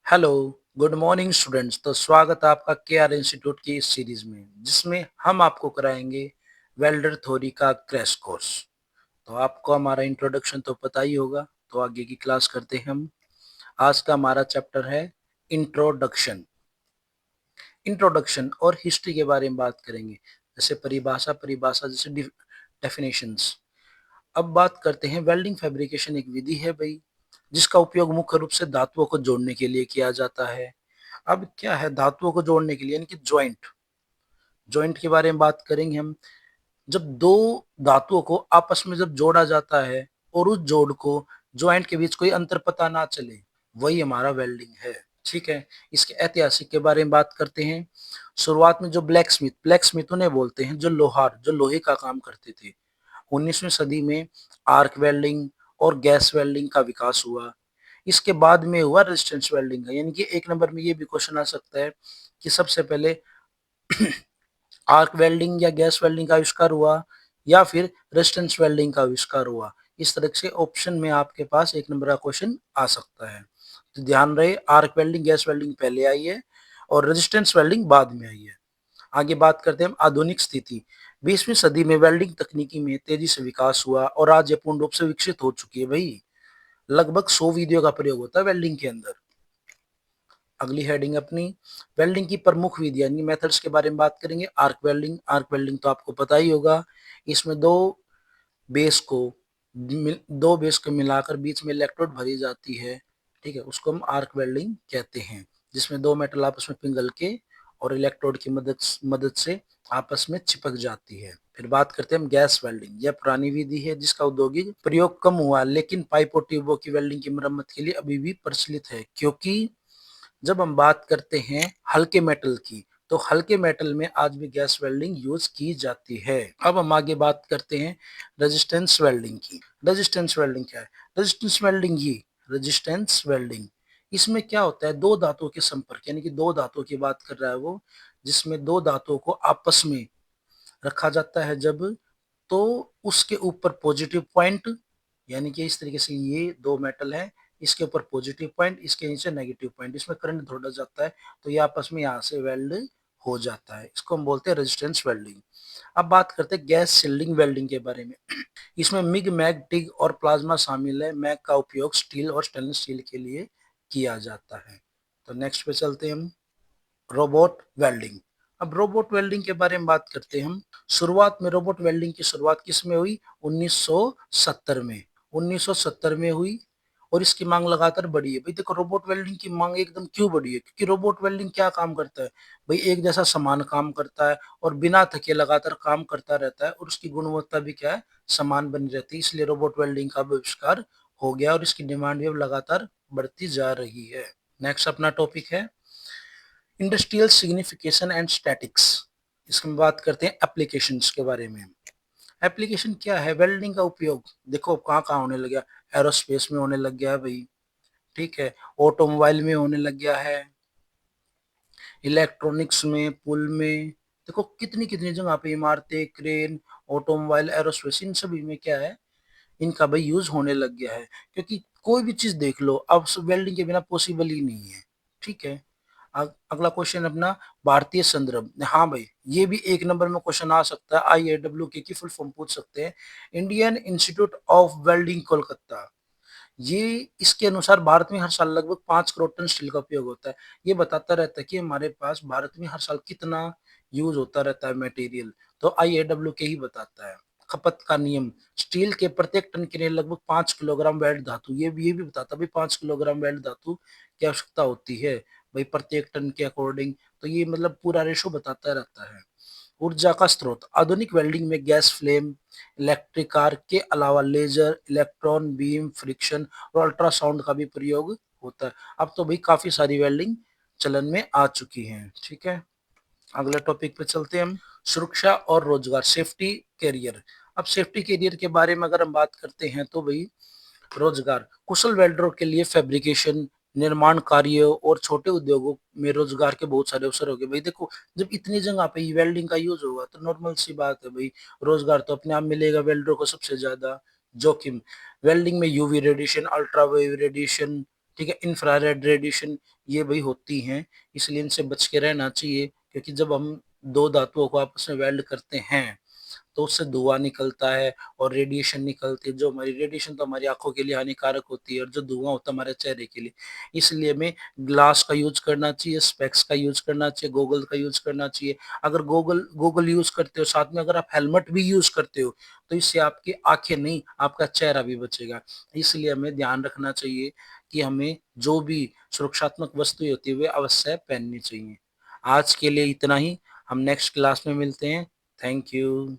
Hello, good morning students. तो स्वागत है आपका केआर इंस्टीट्यूट की इस सीरीज में जिसमें हम आपको कराएंगे वेल्डर थ्योरी का क्रैश कोर्स। तो आपको हमारा इंट्रोडक्शन तो पता ही होगा, तो आगे की क्लास करते हैं हम। आज का हमारा चैप्टर है इंट्रोडक्शन। इंट्रोडक्शन और हिस्ट्री के बारे में बात करेंगे, जैसे परिभाषा परिभाषा जैसे डेफिनेशंस। अब बात करते हैं वेल्डिंग फैब्रिकेशन एक विधि है भाई, जिसका उपयोग मुख्य रूप से धातुओं को जोड़ने के लिए किया जाता है। अब क्या है धातुओं को जोड़ने के लिए, यानी कि ज्वाइंट। ज्वाइंट के बारे में बात करेंगे हम। जब दो धातुओं को आपस में जब जोड़ा जाता है और उस जोड़ को ज्वाइंट के बीच कोई अंतर पता ना चले, वही हमारा वेल्डिंग है। ठीक है, इसके ऐतिहासिक के बारे में बात करते हैं। शुरुआत में जो ब्लैक स्मिथ उन्हें बोलते हैं जो लोहार, जो लोहे का काम करते थे। 19वीं सदी में आर्क वेल्डिंग और गैस वेल्डिंग का विकास हुआ। इसके बाद में हुआ रेजिस्टेंस वेल्डिंग का, यानी कि एक नंबर में ये भी क्वेश्चन आ सकता है कि सबसे पहले आर्क वेल्डिंग या गैस वेल्डिंग का आविष्कार हुआ या फिर रेजिस्टेंस वेल्डिंग का आविष्कार हुआ। इस तरह से ऑप्शन में आपके पास एक नंबर का क्वेश्चन आ सकता है। तो ध्यान रहे, आर्क वेल्डिंग गैस वेल्डिंग पहले आई है और रेजिस्टेंस वेल्डिंग बाद में आई है। आगे बात करते हैं हम आधुनिक स्थिति। 20वीं सदी में वेल्डिंग तकनीकी में तेजी से विकास हुआ और आज ये पूर्ण रूप से विकसित हो चुकी है भाई। लगभग 100 विधियों का प्रयोग होता है वेल्डिंग के अंदर। अगली हेडिंग अपनी वेल्डिंग की प्रमुख विधि यानी मेथड्स के बारे में बात करेंगे। आर्क वेल्डिंग तो आपको पता ही होगा। इसमें बेस को दो बेस को मिलाकर बीच में इलेक्ट्रोड भरी जाती है। ठीक है, उसको हम आर्क वेल्डिंग कहते हैं, जिसमें दो मेटल आपस में पिघल के और इलेक्ट्रोड की मदद से आपस में चिपक जाती है। फिर बात करते हैं हम गैस वेल्डिंग। यह पुरानी विधि है जिसका औद्योगिक प्रयोग कम हुआ, लेकिन पाइप और ट्यूबों की वेल्डिंग की मरम्मत के लिए अभी भी प्रचलित है। क्योंकि जब हम बात करते हैं हल्के मेटल की, तो हल्के मेटल में आज भी गैस वेल्डिंग यूज की जाती है। अब हम आगे बात करते हैं रेजिस्टेंस वेल्डिंग की। रेजिस्टेंस वेल्डिंग क्या है? रेजिस्टेंस वेल्डिंग इसमें क्या होता है, दो धातुओं के संपर्क, यानी कि दो धातुओं की बात कर रहा है वो, जिसमें दो धातुओं को आपस में रखा जाता है जब, तो उसके ऊपर पॉजिटिव पॉइंट, यानी कि इस तरीके से ये दो मेटल है, इसके ऊपर पॉजिटिव पॉइंट, इसके नीचे नेगेटिव पॉइंट, इसमें करंट जोड़ा जाता है तो ये आपस में यहाँ से वेल्ड हो जाता है। इसको हम बोलते हैं रेजिस्टेंस वेल्डिंग। अब बात करते हैं गैस शील्डिंग वेल्डिंग के बारे में। इसमें मिग, मैग, टिग और प्लाज्मा शामिल है। मैग का उपयोग स्टील और स्टेनलेस स्टील के लिए किया जाता है। तो नेक्स्ट पे चलते हैं हम, रोबोट वेल्डिंग। अब रोबोट वेल्डिंग के बारे में बात करते हैं हम। शुरुआत में रोबोट वेल्डिंग की शुरुआत किस में हुई? 1970 में। 1970 में हुई और इसकी मांग लगातार बढ़ी है। भाई देखो, रोबोट वेल्डिंग की मांग एकदम क्यों बढ़ी है? क्योंकि रोबोट वेल्डिंग क्या काम करता है भाई? एक जैसा समान काम करता है और बिना थके लगातार काम करता रहता है और उसकी गुणवत्ता भी क्या है, समान बनी रहती है। इसलिए रोबोट वेल्डिंग का आविष्कार हो गया और इसकी डिमांड भी अब लगातार बढ़ती जा रही है। नेक्स्ट अपना टॉपिक है इंडस्ट्रियल सिग्निफिकेशन एंड स्टैटिक्स। इसमें बात करते हैं एप्लीकेशंस के बारे में। एप्लीकेशन क्या है? वेल्डिंग का उपयोग देखो कहाँ कहाँ होने लग गया। एरोस्पेस में होने लग गया है भाई, ठीक है, ऑटोमोबाइल में होने लग गया है, इलेक्ट्रॉनिक्स में, पुल में, देखो कितनी कितनी जगह पे इमारतें, क्रेन, ऑटोमोबाइल, एरोस्पेस, इन सभी में क्या है, इनका भाई यूज होने लग गया है। क्योंकि कोई भी चीज देख लो अब वेल्डिंग के बिना पॉसिबल ही नहीं है। ठीक है, अगला क्वेश्चन अपना भारतीय संदर्भ। हाँ भाई, ये भी एक नंबर में क्वेश्चन आ सकता है। IAW की फुल फॉर्म पूछ सकते हैं, Indian institute of welding Kolkata. ये इसके अनुसार भारत में हर साल लगभग 5 करोड़ टन स्टील का उपयोग होता है। ये बताता रहता है कि हमारे पास भारत में हर साल कितना यूज होता रहता है मटेरियल। तो IAW के ही बताता है। खपत का नियम, स्टील के प्रत्येक टन के लिए लगभग 5 किलोग्राम वेल्ड धातु, ये भी बताता है भाई 5 किलोग्राम वेल्ड धातु की आवश्यकता होती है भाई प्रत्येक टन के अकॉर्डिंग। तो ये मतलब पूरा रेशो बताता रहता है। ऊर्जा का स्रोत, आधुनिक वेल्डिंग में गैस फ्लेम, इलेक्ट्रिक आर्क के अलावा लेजर, इलेक्ट्रॉन बीम, फ्रिक्शन और अल्ट्रासाउंड का भी प्रयोग होता है। अब तो भाई काफी सारी वेल्डिंग चलन में आ चुकी हैं। ठीक है, अगले टॉपिक पे चलते हैं हम, सुरक्षा और रोजगार, सेफ्टी कैरियर। अब सेफ्टी कैरियर के बारे में अगर हम बात करते हैं तो भाई रोजगार, कुशल वेल्डरों के लिए फैब्रिकेशन, निर्माण कार्यों और छोटे उद्योगों में रोजगार के बहुत सारे अवसर हो गए। भाई देखो, जब इतनी जगह पे वेल्डिंग का यूज होगा तो नॉर्मल सी बात है भाई, रोजगार तो अपने आप मिलेगा वेल्डरों को सबसे ज्यादा। जोखिम, वेल्डिंग में UV रेडिएशन, अल्ट्रावायोलेट रेडिएशन, ठीक है, इंफ्रारेड रेडिएशन ये भई होती हैं, इसलिए इनसे बच के रहना चाहिए, क्योंकि जब हम 2 धातुओं को आपस में वेल्ड करते हैं, तो उससे धुआँ निकलता है और रेडिएशन निकलती है। जो हमारी रेडिएशन तो हमारी आँखों के लिए हानिकारक होती है, और जो धुआँ होता है हमारे चेहरे के लिए। इसलिए हमें ग्लास का यूज़ करना चाहिए, स्पेक्स का यूज़ करना चाहिए, गॉगल का यूज़ करना चाहिए। अगर गॉगल गॉगल यूज़ करते हो, साथ में अगर आप हेलमेट भी यूज़ करते हो, तो इससे आपकी आँखें नहीं, आपका चेहरा भी बचेगा। इसलिए हमें ध्यान रखना चाहिए कि हमें जो भी सुरक्षात्मक वस्तुएँ होती है, वे अवश्य पहननी चाहिए। आज के लिए इतना ही, हम नेक्स्ट क्लास में मिलते हैं। Thank you.